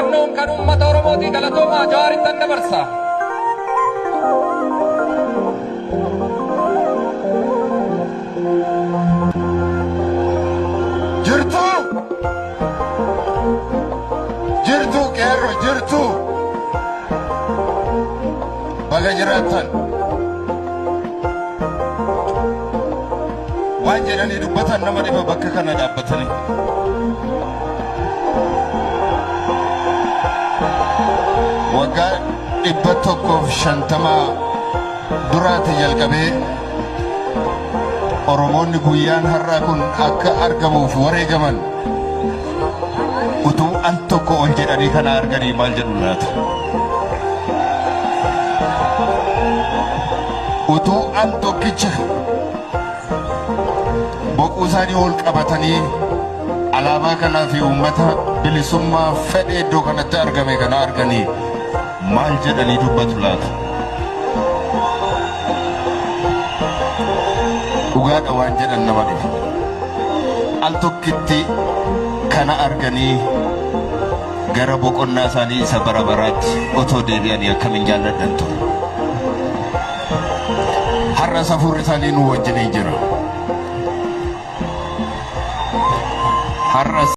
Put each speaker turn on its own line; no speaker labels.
injifannoon kan uummata Oromootii Galatoomaa Jawaaritti dabarsa.
Jirtu qeerro jirtu baga jiraattan waan jedhanii dubbatan nama dhiba bakka kana dhaabbatanii waggaa 150 duraati jalqabee Oromoonni guyyaan har'aa kun akka argamuuf wareegaman utuu al tokko ol jedhanii kana arganii maal jedhu laata? Utuu al tokkicha boquu isaanii ol qabatanii alaabaa kanaa fi uummata bilisummaa fedhee iddoo kanatti argame kana arganii maal jedhanii dubbatu laata? Dhugaadha waan jedhan nama dhiba. Al tokkitti kana arganii gara boqonnaa isaanii isa bara baraatti otoo deebi'anii akkamiin jaalladhan ture. Har'a safuurri isaanii nu wajjin jira. Har'a